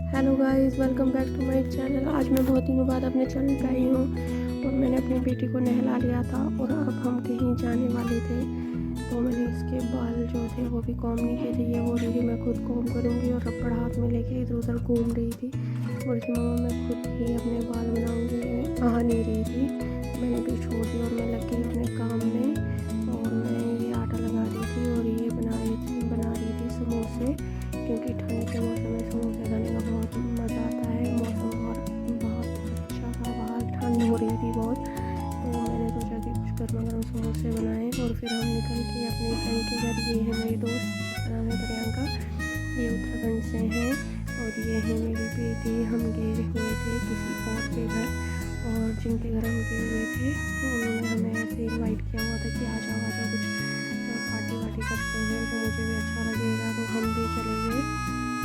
Hello guys, welcome back to my channel. आज मैं बहुत दिनों बाद अपने चैनल पे आई हूँ और मैंने अपनी बेटी को नहला लिया था और अब हम कहीं जाने वाले थे। तो मैंने इसके बाल जो थे वो भी कॉम नहीं किए थे। ये बोल रही थी मैं खुद कॉम करूँगी और रबड़ हाथ में लेके इधर उधर घूम रही थी। बोल रही मम्मा मैं खुद ही अपने बाल बनाऊँगी। आ नहीं रही थी। मैंने भी छोड़ दिया और मैं लग गई अपने काम में और मैं ये आटा लगा रही थी और ये बना रही थी समोसे, क्योंकि ठंड के मौसम में समोसे खाने का बहुत मज़ा आता है। मौसम बहुत अच्छा था, बाहर ठंड हो रही थी बहुत, तो मैंने सोचा कि कुछ गर्मा गर्म समोसे बनाए और फिर हम निकल के अपने फ्रेंड के घर। ये है मेरी दोस्त जिसका नाम है प्रियंका, ये उत्तराखंड से हैं और ये है मेरी बेटी। हम गए हुए थे किसी और के घर और जिनके घर हम गए हुए थे तो उन्होंने हमें ऐसे इनवाइट किया हुआ था कि आ जाओ कुछ पार्टी वार्टी करते हैं, तो मुझे भी अच्छा लगेगा, तो हम भी चले गए।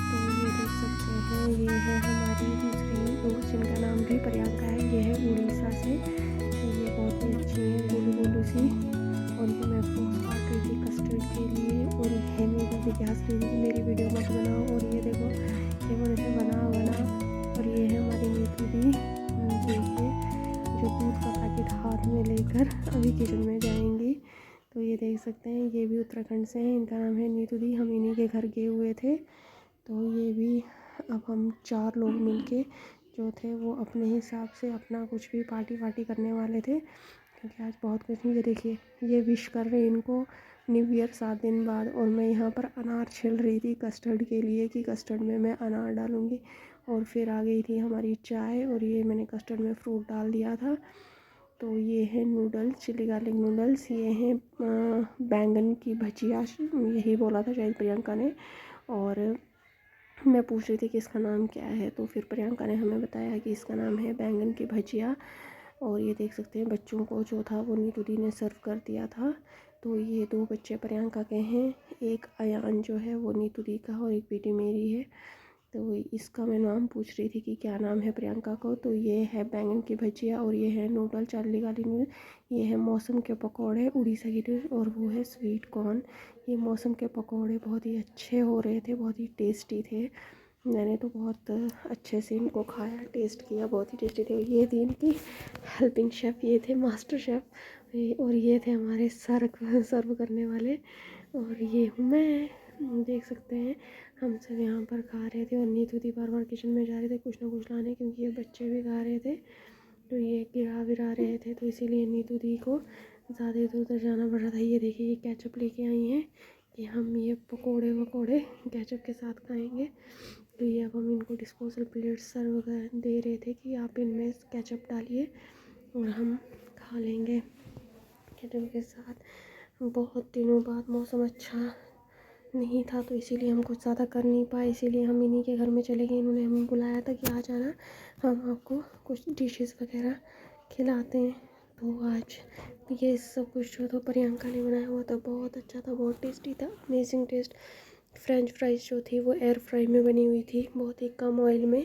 तो ये देख सकते हैं, ये है हमारी दूसरी दोस्त जिनका नाम भी प्रियंका है। ये है उड़ीसा से, तो ये बहुत ही अच्छी है, गोलू गोलू सी। और ये मैं फ्रूट्स काट रही थी कस्टर्ड के लिए और ये मेरी दीदी हंस रही थी कि मेरी वीडियो मत बनाओ। और ये देखो ये बोले थे बना। और ये है हमारी नीतू दी, देखिए, जो दूध का पैकेट हाथ में लेकर अभी किचन में जाएंगी। तो ये देख सकते हैं, ये भी उत्तराखंड से हैं, इनका नाम है नीतू दी। हम इन्हीं के घर गए हुए थे। तो ये भी अब हम 4 लोग मिलके जो थे वो अपने हिसाब से अपना कुछ भी पार्टी वार्टी करने वाले थे, क्योंकि आज बहुत कुछ नहीं। ये देखिए ये विश कर रहे हैं इनको न्यू ईयर 7 दिन बाद। और मैं यहाँ पर अनार छिल रही थी कस्टर्ड के लिए कि कस्टर्ड में मैं अनार डालूँगी। और फिर आ गई थी हमारी चाय और ये मैंने कस्टर्ड में फ्रूट डाल दिया था। तो ये है नूडल्स, चिली गार्लिक नूडल्स। ये हैं बैंगन की भजिया, यही बोला था शायद प्रियंका ने। और मैं पूछ रही थी कि इसका नाम क्या है, तो फिर प्रियंका ने हमें बताया कि इसका नाम है बैंगन की भजिया। और ये देख सकते हैं बच्चों को जो था वो नीतू दी ने सर्व कर दिया था। तो ये 2 बच्चे प्रियंका के हैं, एक अयान जो है वो नीतू दी का और एक बेटी मेरी है। तो इसका मैं नाम पूछ रही थी कि क्या नाम है प्रियंका को। तो ये है बैंगन की भजिया और ये है नूडल, चाली वाली नूडल। ये है मौसम के पकौड़े, उड़ीसा की डिश, और वो है स्वीट कॉर्न। ये मौसम के पकौड़े बहुत ही अच्छे हो रहे थे, बहुत ही टेस्टी थे। मैंने तो बहुत अच्छे से इनको खाया, टेस्ट किया, बहुत ही टेस्टी थे। ये थी इनकी हेल्पिंग शेफ़, ये थे मास्टर शेफ़ और ये थे हमारे सर्व करने वाले। और ये हूँ मैं, देख सकते हैं हम सब यहाँ पर खा रहे थे। और नीतू दी बार बार किचन में जा रहे थे कुछ ना कुछ लाने, क्योंकि ये बच्चे भी खा रहे थे तो ये गिरा विरा रहे थे, तो इसीलिए नीतू दी को ज़्यादा इधर उधर जाना पड़ रहा था। ये देखिए ये केचप लेके आई हैं कि हम ये पकोड़े वकोड़े केचप के साथ खाएंगे। तो ये अब हम इनको डिस्पोजल प्लेट सर्व दे रहे थे कि आप इनमें केचप डालिए और हम खा लेंगे केचप के साथ। बहुत दिनों बाद मौसम अच्छा नहीं था तो इसीलिए हम कुछ ज़्यादा कर नहीं पाए, इसीलिए हम इन्हीं के घर में चले गए। इन्होंने हमें बुलाया था कि आ जाना, हम आपको कुछ डिशेस वगैरह खिलाते हैं। तो आज ये सब कुछ जो था प्रियंका ने बनाया हुआ था, बहुत अच्छा था, बहुत टेस्टी था, अमेजिंग टेस्ट। फ्रेंच फ्राइज़ जो थी वो एयर फ्राई में बनी हुई थी, बहुत ही कम ऑयल में,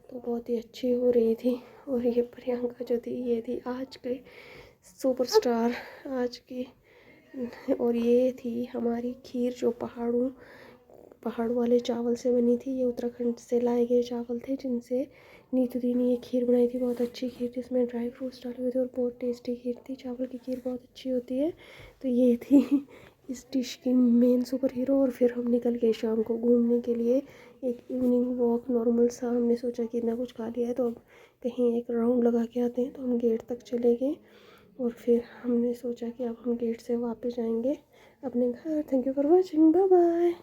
तो बहुत ही अच्छी हो रही थी। और ये प्रियंका जो थी ये थी आज के सुपरस्टार आज की। और ये थी हमारी खीर जो पहाड़ वाले चावल से बनी थी। ये उत्तराखंड से लाए गए चावल थे जिनसे नीतू दी ने ये खीर बनाई थी। बहुत अच्छी खीर थी, इसमें ड्राई फ्रूट्स डाले हुए थे और बहुत टेस्टी खीर थी। चावल की खीर बहुत अच्छी होती है। तो ये थी इस डिश की मेन सुपर हीरो। और फिर हम निकल गए शाम को घूमने के लिए, एक इवनिंग वॉक नॉर्मल सा। हमने सोचा कि इतना कुछ खा लिया है तो अब कहीं एक राउंड लगा के आते हैं, तो हम गेट तक चले गए। और फिर हमने सोचा कि अब हम गेट से वापस जाएंगे अपने घर। Thank you for watching, bye bye.